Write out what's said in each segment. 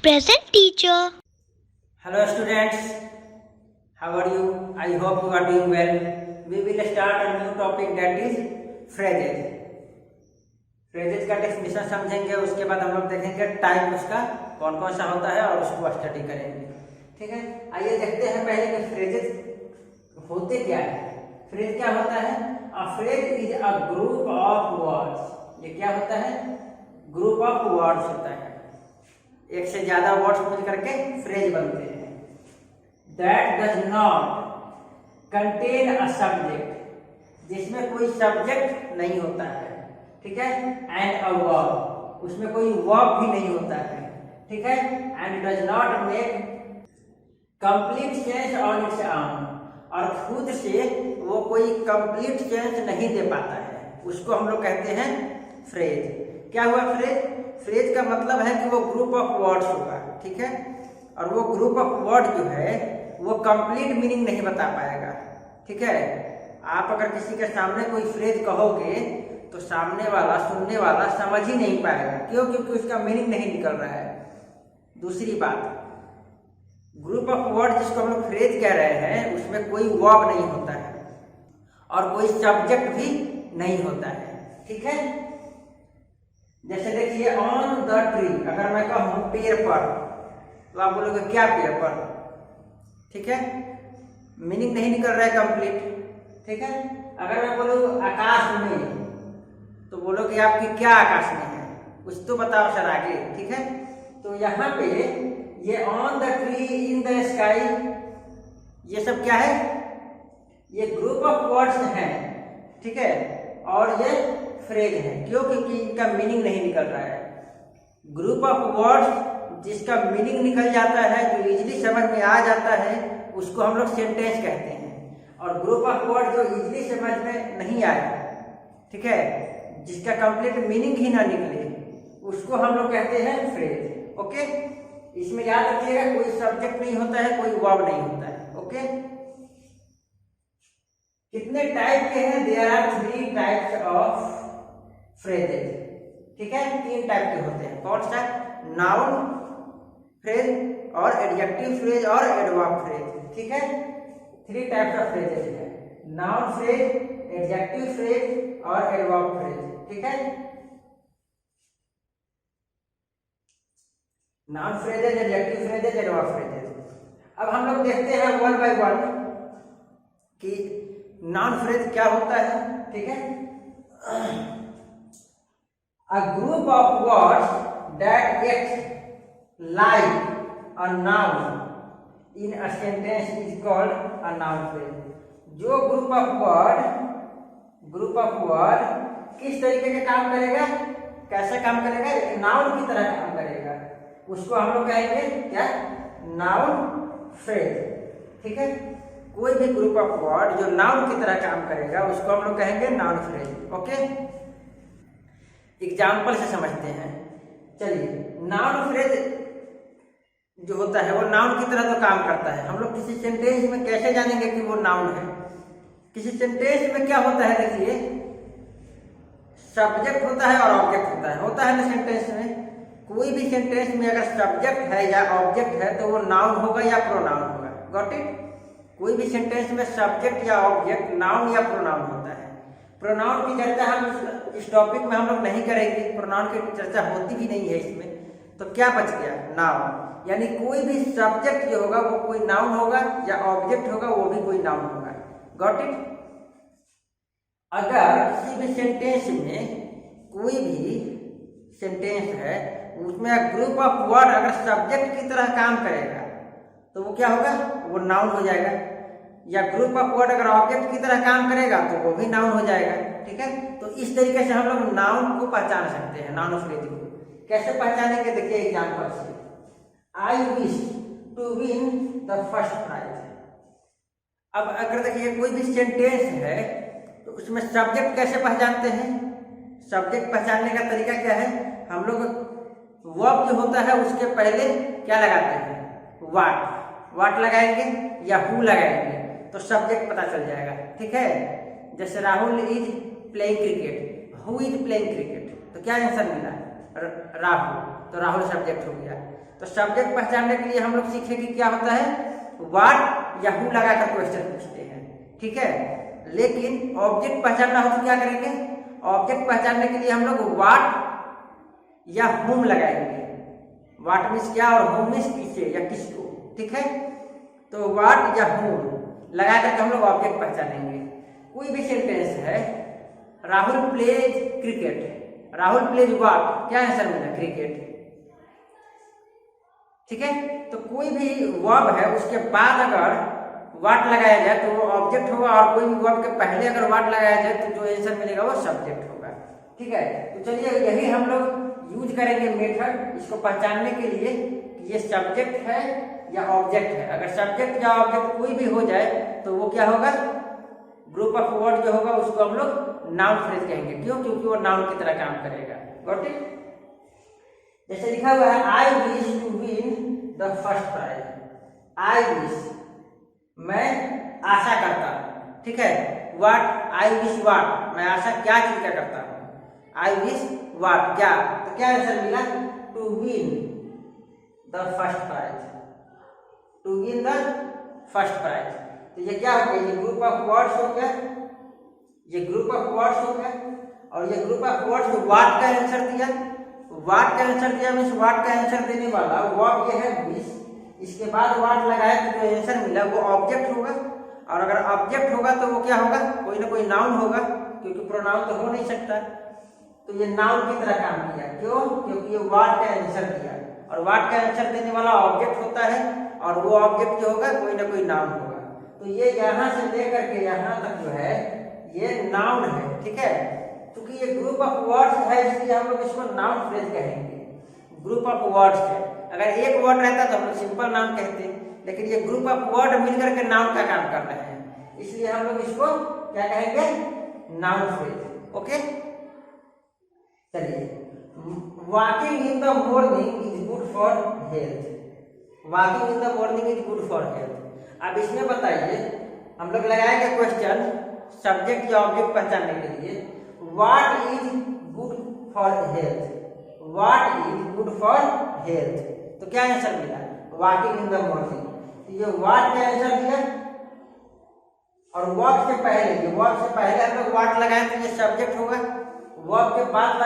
Present teacher. Hello students, how are you? I hope you are doing well. We will start a new topic that is phrases. phrases का definition समझेंगे, उसके बाद हम लोग देखेंगे type उसका कौन कौन सा होता है और उसको स्टडी करेंगे। ठीक है, आइए देखते हैं पहले कि फ्रेजेस होते क्या है। फ्रेज क्या होता है? A phrase is a group of words. ये क्या होता है? ग्रुप ऑफ वर्ड्स होता है। एक से ज्यादा वर्ड्स मिल करके फ्रेज बनते हैं। That does not contain a subject, जिसमें कोई सब्जेक्ट नहीं होता है। ठीक है, एंड अ वर्ब, उसमें कोई वर्ब भी नहीं होता है। ठीक है, and does not make complete sense on its own, और खुद से वो कोई कंप्लीट सेंस नहीं दे पाता है, उसको हम लोग कहते हैं फ्रेज। क्या हुआ फ्रेज? फ्रेज का मतलब है कि वो ग्रुप ऑफ वर्ड्स होगा। ठीक है, और वो ग्रुप ऑफ वर्ड जो है वो कंप्लीट मीनिंग नहीं बता पाएगा। ठीक है, आप अगर किसी के सामने कोई फ्रेज कहोगे तो सामने वाला, सुनने वाला समझ ही नहीं पाएगा। क्यों? क्योंकि उसका मीनिंग नहीं निकल रहा है। दूसरी बात, ग्रुप ऑफ वर्ड जिसको हम लोग फ्रेज कह रहे हैं उसमें कोई वर्ब नहीं होता है और कोई सब्जेक्ट भी नहीं होता है। ठीक है, जैसे देखिए ऑन द ट्री, अगर मैं कहूं पेड़ पर तो आप बोलोगे क्या पेड़ पर? ठीक है, मीनिंग नहीं निकल रहा है कंप्लीट। ठीक है, अगर मैं बोलूं आकाश में तो बोलोगे आपकी क्या आकाश में है, कुछ तो बताओ सर आगे। ठीक है, तो यहाँ पे ये on the tree, in the sky, ये सब क्या है? ये ग्रुप ऑफ वर्ड्स हैं। ठीक है, और ये फ्रेज है। क्यों? क्योंकि इनका मीनिंग नहीं निकल रहा है। ग्रुप ऑफ वर्ड्स जिसका मीनिंग निकल जाता है, जो इजीली समझ में आ जाता है, उसको हम लोग सेंटेंस कहते हैं। और ग्रुप ऑफ वर्ड जो इजीली समझ में नहीं आए, ठीक है, जिसका कंप्लीट मीनिंग ही ना निकले, उसको हम लोग कहते हैं फ्रेज। ओके, इसमें याद रखिएगा कोई सब्जेक्ट नहीं होता है, कोई वर्ब नहीं होता है। ओके, कितने टाइप के हैं? There are 3 types of phrases. ठीक है, 3 टाइप के होते हैं। कौन सा? नाउन फ्रेज और एडजेक्टिव फ्रेज और एडवर्ब फ्रेज। ठीक है, 3 टाइप्स ऑफ फ्रेजेस है। नाउन फ्रेज, एडजेक्टिव फ्रेज और एडवर्ब फ्रेज। ठीक है, noun phrases, adjective phrases, adverb phrases. अब हम लोग देखते हैं वन बाय वन कि नाउन फ्रेज क्या होता है। ठीक है, a group of words that act like a noun in a sentence is called a noun phrase। जो ग्रुप ऑफ वर्ड किस तरीके के काम करेगा, कैसे काम करेगा? एक नाउन की तरह काम करेगा, उसको हम लोग कहेंगे क्या? Noun phrase. ठीक है, कोई भी ग्रुप ऑफ वर्ड जो नाउन की तरह काम करेगा उसको हम लोग कहेंगे नाउन फ्रेज। ओके, एग्जाम्पल से समझते हैं। चलिए, नाउन फ्रेज जो होता है वो नाउन की तरह तो काम करता है। हम लोग किसी सेंटेंस में कैसे जानेंगे कि वो नाउन है? किसी सेंटेंस में क्या होता है? देखिए, सब्जेक्ट होता है और ऑब्जेक्ट होता है ना सेंटेंस में। कोई भी सेंटेंस में अगर सब्जेक्ट है या ऑब्जेक्ट है तो वो नाउन होगा या प्रोनाउन होगा। Got it? कोई भी सेंटेंस में सब्जेक्ट या ऑब्जेक्ट नाउन या प्रोनाउन होता है। प्रोनाउन की चर्चा हम इस टॉपिक में हम लोग नहीं करेंगे, प्रोनाउन की चर्चा होती भी नहीं है इसमें। तो क्या बच गया? नाउन। यानी कोई भी सब्जेक्ट जो होगा वो कोई नाउन होगा या ऑब्जेक्ट होगा वो भी कोई नाउन होगा। Got it? अगर किसी भी सेंटेंस में, कोई भी सेंटेंस है उसमें ग्रुप ऑफ वर्ड अगर सब्जेक्ट की तरह काम करेगा तो वो क्या होगा? वो नाउन हो जाएगा। या ग्रुप ऑफ वर्ड अगर ऑब्जेक्ट की तरह काम करेगा तो वो भी नाउन हो जाएगा। ठीक है, तो इस तरीके से हम लोग नाउन को पहचान सकते हैं, नाउन फ्रेज को। कैसे पहचानेंगे? देखिए एग्जाम्पल से, I wish to win the first prize. अब अगर देखिए कोई भी सेंटेंस है तो उसमें सब्जेक्ट कैसे पहचानते हैं? सब्जेक्ट पहचानने का तरीका क्या है? हम लोग वर्ब जो होता है उसके पहले क्या लगाते हैं? वाट लगाएंगे या हु लगाएंगे तो सब्जेक्ट पता चल जाएगा। ठीक है, जैसे Rahul is playing cricket, who is playing cricket, तो क्या आंसर मिला? राहुल, तो राहुल सब्जेक्ट हो गया। तो तो सब्जेक्ट पहचानने के लिए हम लोग सीखे कि क्या होता है, व्हाट या हु लगाकर क्वेश्चन पूछते हैं, ठीक है। लेकिन ऑब्जेक्ट पहचानना हो तो क्या करेंगे, ऑब्जेक्ट पहचानने के लिए हम लोग व्हाट या हुम लगाएंगे। व्हाट मीन्स क्या और हुम मीन्स किसे या किसको, ठीक है। तो व्हाट या हुम लगा करके हम लोग ऑब्जेक्ट पहचानेंगे। कोई भी सेंटेंस है, Rahul plays cricket, Rahul plays what, क्या आंसर मिला, क्रिकेट, ठीक है। तो कोई भी वर्ब है उसके बाद अगर व्हाट लगाया जाए तो वो ऑब्जेक्ट होगा, और कोई भी वर्ब के पहले अगर व्हाट लगाया जाए तो जो आंसर मिलेगा वो सब्जेक्ट होगा, ठीक है। तो चलिए यही हम लोग यूज करेंगे मेथड इसको पहचानने के लिए कि ये सब्जेक्ट है या ऑब्जेक्ट है। अगर सब्जेक्ट या ऑब्जेक्ट कोई भी हो जाए तो वो क्या होगा, ग्रुप ऑफ वर्ड जो होगा उसको हम लोग नाउन फ्रेज कहेंगे। क्यों, क्योंकि वो नाउन की तरह काम करेगा। Got it. जैसे लिखा हुआ है I wish to win the first prize, I wish मैं आशा करता हूँ, ठीक है। व्हाट, आई विश व्हाट, मैं आशा क्या चीज का करता हूँ, आई विश व्हाट क्या, तो क्या आंसर मिला, to win the first prize, to win the first prize. तो ये क्या हो गया, ये ग्रुप ऑफ वर्ड्स हो गया, ये ग्रुप ऑफ वर्ड्स हो गया, और ये ग्रुप ऑफ वर्ड्स को व्हाट का आंसर दिया, व्हाट का आंसर दिया मीन्स व्हाट का आंसर देने वाला वर्ब ये है विश, इसके बाद व्हाट लगाए तो जो आंसर मिला वो ऑब्जेक्ट होगा, और अगर ऑब्जेक्ट होगा तो वो क्या होगा, कोई ना कोई नाउन होगा, क्योंकि प्रोनाउन तो हो नहीं सकता। तो ये नाउन की तरह काम किया, क्यों, क्योंकि ये व्हाट का आंसर दिया, और व्हाट का आंसर देने वाला ऑब्जेक्ट होता है, और वो ऑब्जेक्ट जो होगा कोई ना कोई नाउन होगा। तो ये यहाँ से लेकर के यहाँ तक जो है ये नाउन है, ठीक है। क्योंकि ये ग्रुप ऑफ वर्ड्स है इसलिए हम लोग इसको नाउन फ्रेज कहेंगे। ग्रुप ऑफ वर्ड्स है, अगर एक वर्ड रहता तो हम लोग सिंपल नाउन कहते, लेकिन ये ग्रुप ऑफ वर्ड मिलकर के नाउन का काम कर रहे हैं, इसलिए हम लोग इसको क्या कहेंगे, नाउन फ्रेज। ओके, चलिए, walking in the morning is good for health, walking in the morning is good for health. अब इसमें बताइए, हम लोग लगाएंगे क्वेश्चन सब्जेक्ट या ऑब्जेक्ट पहचानने के लिए, what is good for health, what is good for health, तो क्या आंसर मिला, वॉकिंग इन द मॉर्निंग। तो ये व्हाट का आंसर दिया, और वर्ब से पहले, ये वर्ब से पहले हम लोग व्हाट लगाए तो ये सब्जेक्ट होगा, वर्ब के बाद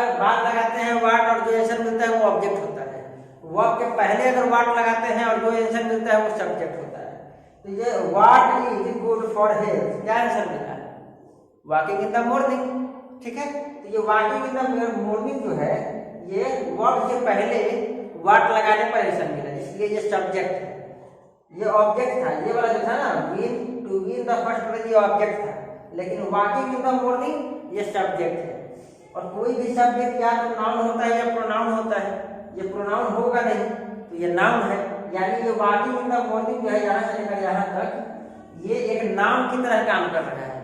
लगाते हैं व्हाट और जो आंसर मिलता है वो ऑब्जेक्ट होता है। वर्ब के पहले अगर व्हाट लगाते हैं और जो आंसर मिलता है वो सब्जेक्ट होता है। तो ये what is good for health, क्या आंसर मिला, वॉकिंग इन द मॉर्निंग, ठीक है। तो ये वॉकिंग इन द मॉर्निंग जो है ये वर्ब से पहले व्हाट लगाने पर आंसर मिला, इसलिए ये सब्जेक्ट है, ये ऑब्जेक्ट था, ये वाला जो था ना win, to win the first prize, ये ऑब्जेक्ट था, लेकिन वॉकिंग इन द मॉर्निंग ये सब्जेक्ट है। और कोई भी सब्जेक्ट या तो नाउन होता है या प्रोनाउन होता है, ये प्रोनाउन होगा नहीं तो ये नाउन है, यानी ये वॉकिंग इन द मॉर्निंग जो है यहाँ से लेकर यहाँ तक ये एक नाउन की तरह काम कर रहा है,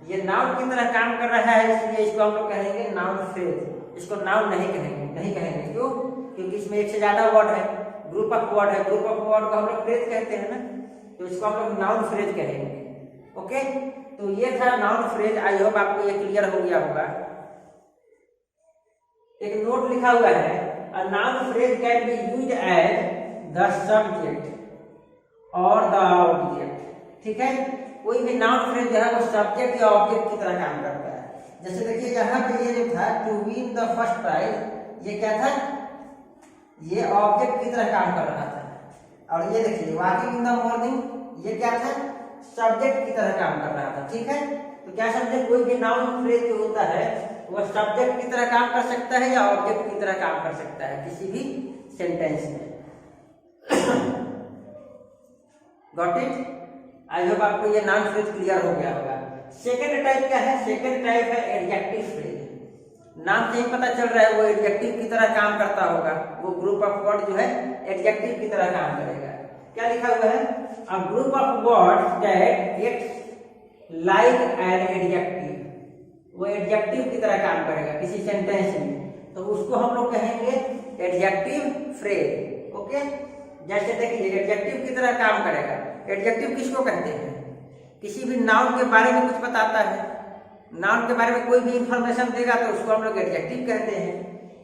ये नाउन की तरह काम कर रहा है, इसलिए इसको हम लोग कहेंगे नाउन फ्रेज। इसको नाउन नहीं कहेंगे, क्यों, क्योंकि इसमें एक से ज्यादा वर्ड है, ग्रुप ऑफ वर्ड है, ग्रुप ऑफ वर्ड को हम लोग फ्रेज कहते हैं ना, तो इसको हम लोग नाउन फ्रेज कहेंगे। ओके, तो ये था नाउन फ्रेज। आई होप आपको ये क्लियर हो गया होगा। एक नोट लिखा हुआ है, a noun phrase can be used as the subject और द ऑब्जेक्ट, ठीक है। कोई भी नाउन फ्रेज जो है वो सब्जेक्ट या ऑब्जेक्ट की तरह काम करता है। जैसे देखिए यहाँ पे ये जो था to win the first prize, ये क्या था, ये ऑब्जेक्ट की तरह काम कर रहा था, और ये देखिए वॉकिंग इन द मॉर्निंग, ये क्या था, सब्जेक्ट की तरह काम कर रहा था, ठीक है। तो क्या समझे, कोई भी नाउन फ्रेज जो होता है वो सब्जेक्ट की तरह काम कर सकता है या ऑब्जेक्ट की तरह काम कर सकता है किसी भी सेंटेंस में। Got it. आई होप आपको ये नाउन फ्रेज क्लियर हो गया होगा। सेकंड टाइप क्या है, सेकंड टाइप है एडजेक्टिव फ्रेज। नाम से ही पता चल रहा है वो एडजेक्टिव की तरह काम करता होगा, वो ग्रुप ऑफ वर्ड जो है एडजेक्टिव की तरह काम करेगा। क्या लिखा हुआ है, a group of words that acts like an adjective, वो एडजेक्टिव की तरह काम करेगा किसी सेंटेंस में, तो उसको हम लोग कहेंगे एडजेक्टिव फ्रेज। ओके, जैसे देखिए एडजेक्टिव की तरह काम करेगा। एडजेक्टिव किसको कहते हैं, किसी भी नाउन के बारे में कुछ बताता है, नाउन के बारे में कोई भी इंफॉर्मेशन देगा तो उसको हम लोग एडजेक्टिव कहते हैं।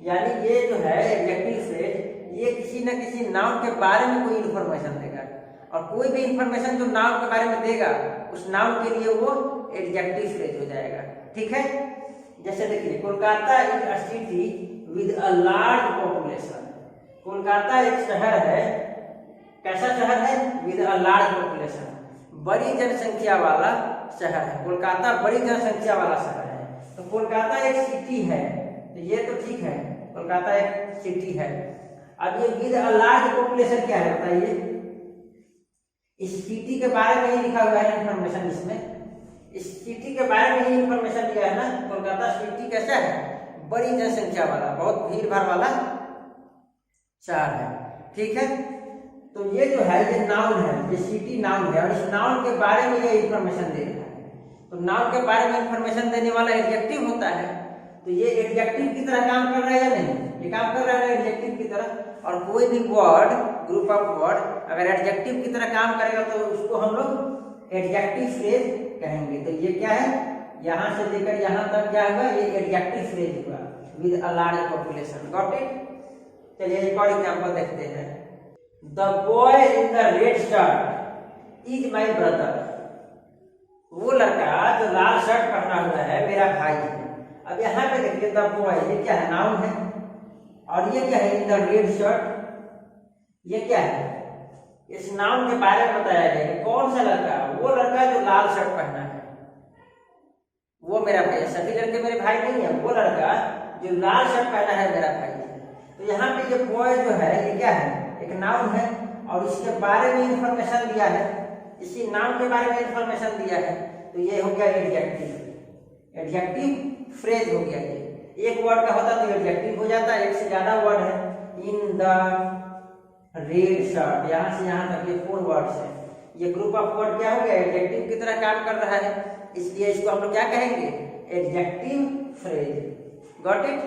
यानी ये जो है एडजेक्टिव फ्रेज, ये किसी न किसी नाउन के बारे में कोई इन्फॉर्मेशन देगा, और कोई भी इन्फॉर्मेशन जो नाउन के बारे में देगा उस नाउन के लिए वो एडजेक्टिव फ्रेज हो जाएगा। ठीक है, जैसे देखिए Kolkata is a city with a large population. Kolkata एक शहर है, कैसा शहर है? विद अ लार्ज पॉपुलेशन, बड़ी जनसंख्या वाला शहर है। कोलकाता बड़ी जनसंख्या वाला शहर है। तो कोलकाता एक सिटी है, तो ये तो ठीक है, कोलकाता एक सिटी है। अब ये विद अ लार्ज पॉपुलेशन क्या है बताइए? इस सिटी के बारे में ही लिखा हुआ है इंफॉर्मेशन, इसमें इस सिटी के बारे में ही इंफॉर्मेशन दिया है ना। कोलकाता सिटी कैसा है? बड़ी जनसंख्या वाला, बहुत भीड़ भाड़ वाला शहर है। ठीक है, तो ये जो है ये नाउन है, ये सिटी नाउन है, और इस नाउन के बारे में ये इंफॉर्मेशन दे रहा है। तो नाउन के बारे में इंफॉर्मेशन देने वाला एडजेक्टिव होता है। तो ये एडजेक्टिव की तरह काम कर रहा है या नहीं? ये काम कर रहा है एडजेक्टिव की तरह। और कोई भी वर्ड, ग्रुप ऑफ वर्ड अगर एडजेक्टिव की तरह काम करेगा तो उसको हम लोग एडजेक्टिव फ्रेज कहेंगे। तो ये क्या है? यहाँ से लेकर यहाँ तक क्या होगा? ये एडजेक्टिव फ्रेज हुआ with a large population. Got it? चलिए एक और एग्जांपल देखते हैं। The boy in the red shirt is my brother. वो लड़का जो लाल शर्ट पहना हुआ है मेरा भाई है। अब यहाँ पे देखिए द बॉय, ये क्या है? नाउन है। और ये क्या है? इन द रेड शर्ट, ये क्या है? इस नाउन के बारे में बताया गया कि कौन सा लड़का? वो लड़का जो लाल शर्ट पहना है वो मेरा भाई है। सभी लड़के मेरे भाई नहीं है, वो लड़का जो लाल शर्ट पहना है मेरा भाई है। तो यहाँ पे ये बॉय जो है ये क्या है? एक नाउन है, और इसके बारे में इंफॉर्मेशन दिया है, इसी नाउन के बारे में इंफॉर्मेशन दिया है। तो ये हो गया एडजेक्टिव, एडजेक्टिव फ्रेज हो गया। ये एक वर्ड का होता तो एडजेक्टिव हो जाता, एक से ज्यादा वर्ड है। इन द रेड शर्ट, यहाँ से यहाँ तक ये 4 वर्ड्स है। ये ग्रुप ऑफ वर्ड क्या हो गया? एडजेक्टिव की तरह काम कर रहा है, इसलिए इसको हम लोग क्या कहेंगे? Adjective phrase. Got it?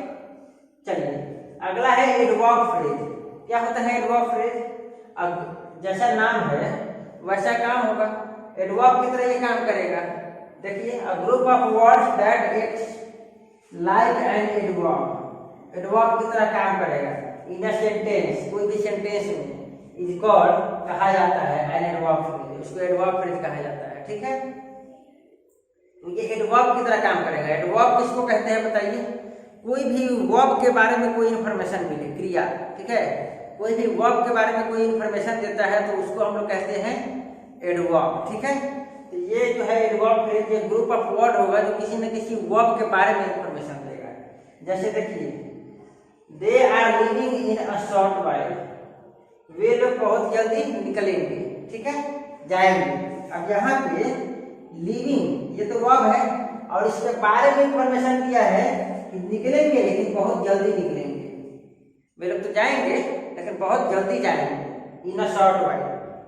चलिए अगला है एडवर्ब फ्रेज। क्या होता है एडवर्ब फ्रेज? अब जैसा नाम है वैसा काम होगा, एडवर्ब की तरह ये काम करेगा। देखिए a group of words that acts like an adverb, adverb की तरह काम करेगा। इन अ सेंटेंस, कोई भी सेंटेंस में इज कॉल्ड, कहा जाता है एन एडवर्ब फ्रेज, उसको एडवर्ब फ्रेज कहा जाता है। ठीक है, तो ये एडवर्ब की तरह काम करेगा। एडवर्ब किसको कहते हैं बताइए? कोई भी वर्ब के बारे में कोई इंफॉर्मेशन मिले, क्रिया। ठीक है, कोई भी वर्ब के बारे में कोई इंफॉर्मेशन देता है तो उसको हम लोग कहते हैं एडवर्ब। ठीक है, तो ये जो है एडवर्ब फ्रेज, ये ग्रुप ऑफ वर्ड होगा जो किसी न किसी वर्ब के बारे में इंफॉर्मेशन देगा। जैसे देखिए they are living in a short while, वे लोग बहुत जल्दी निकलेंगे। ठीक है, जाएंगे। अब यहाँ पे लिविंग ये तो वर्ब है, और इसके बारे में इंफॉर्मेशन दिया है कि निकलेंगे, लेकिन बहुत जल्दी निकलेंगे। वे लोग तो जाएंगे लेकिन बहुत जल्दी जाएंगे। इन अ शॉर्ट वाइल।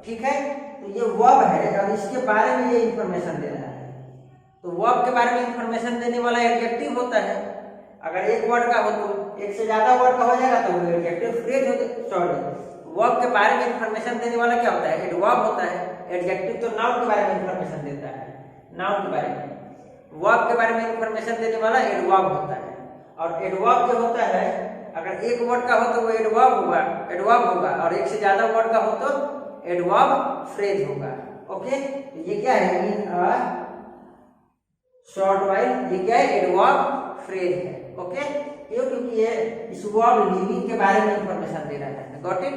ठीक है, तो ये वर्ब है और इसके बारे में ये इंफॉर्मेशन दे रहा है। तो वर्ब के बारे में इंफॉर्मेशन देने वाला एडजेक्टिव होता है। अगर एक वर्ड का हो तो एक से ज्यादा वर्ड का हो जाएगा तो वो एडजेक्टिव फ्रेज हो। सॉरी, वर्ब के बारे में इंफॉर्मेशन देने वाला क्या होता है? एडवर्ब होता है। एडजेक्टिव तो नाउन के बारे में इंफॉर्मेशन देता है, नाउन के बारे में। वर्ब के बारे में इंफॉर्मेशन देने वाला एडवर्ब होता है। और एडवर्ब जो होता है, अगर एक वर्ड का हो तो वो एडवर्ब होगा, और एक से ज्यादा वर्ड का हो तो एडवर्ब फ्रेज होगा। ओके, तो ये क्या है? इन अ शॉर्ट वाइल, ये क्या है? एडवर्ब फ्रेज है। ओके, क्यों? क्योंकि ये इस वर्ब लिविंग के बारे में इंफॉर्मेशन दे रहा है। Got it?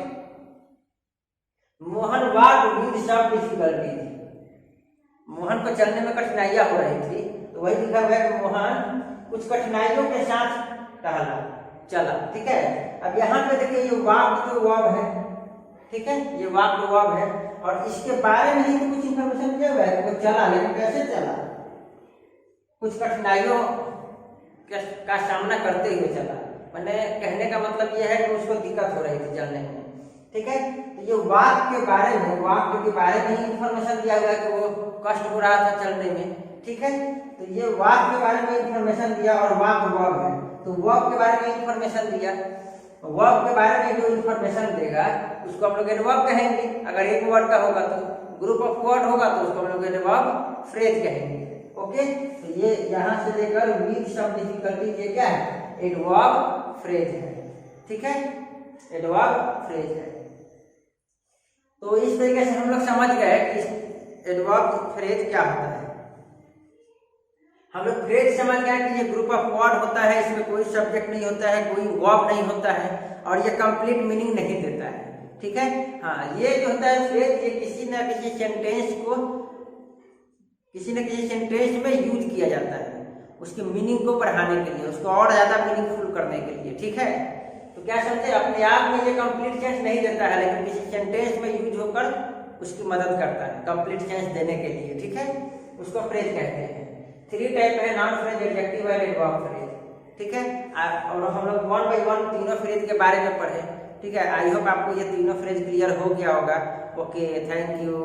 Mohan walked with some difficulties, Mohan को चलने में कठिनाइयां हो रही थी, तो वही लिखा हुआ है कि मोहन कुछ कठिनाइयों के साथ चला। ठीक है, अब यहाँ पे देखिए ये वॉक्ड तो वर्ब है। ठीक है, ये वॉक्ड वर्ब है, और इसके बारे में ही तो कुछ इंफॉर्मेशन दिया हुआ है कि वो चला, लेकिन कैसे चला? कुछ कठिनाइयों का सामना करते हुए चला। मैंने कहने का मतलब यह है कि उसको दिक्कत हो रही थी चलने में। ठीक है, तो ये वाक्य के बारे में, वाक्य के बारे में ही इंफॉर्मेशन दिया हुआ है कि वो कष्ट हो रहा था चलने में। ठीक है, तो ये वाक्य के बारे में इंफॉर्मेशन दिया, और वाक्य वर्ब है तो वर्ब के बारे में इंफॉर्मेशन दिया। वर्ब के बारे में जो इंफॉर्मेशन देगा उसको हम लोग एडवर्ब कहेंगे। अगर एक वर्ड का होगा तो, ग्रुप ऑफ वर्ड होगा तो उसको हम लोग एडवर्ब फ्रेज कहेंगे। ओके, तो ये यहाँ से लेकर विद सम डिफिकल्टी, ये क्या है? एडवर्ब फ्रेज है। ठीक है, एडवर्ब फ्रेज है। तो इस तरीके से हम लोग समझ गए कि एडवर्ब फ्रेज क्या होता है। हम लोग फ्रेज समझ गए कि ये ग्रुप ऑफ वर्ड होता है, इसमें कोई सब्जेक्ट नहीं होता है, कोई वर्ब नहीं होता है और ये कंप्लीट मीनिंग नहीं देता है। ठीक है, हाँ, ये जो होता है फ्रेज, ये किसी न किसी सेंटेंस में यूज किया जाता है उसकी मीनिंग को बढ़ाने के लिए, उसको और ज्यादा मीनिंगफुल करने के लिए। ठीक है, तो क्या समझे, अपने आप में ये कंप्लीट सेंस नहीं देता है, लेकिन किसी सेंटेंस में यूज होकर उसकी मदद करता है कंप्लीट सेंस देने के लिए। ठीक है, उसको फ्रेज कहते हैं। 3 टाइप है, नाउन फ्रेज, एडजेक्टिव और एडवर्ब फ्रेज। ठीक है, और हम लोग 1 बाय 1 तीनों फ्रेज के बारे में पढ़े। ठीक है, आई होप आपको ये तीनों फ्रेज क्लियर हो गया होगा। Okay, thank you.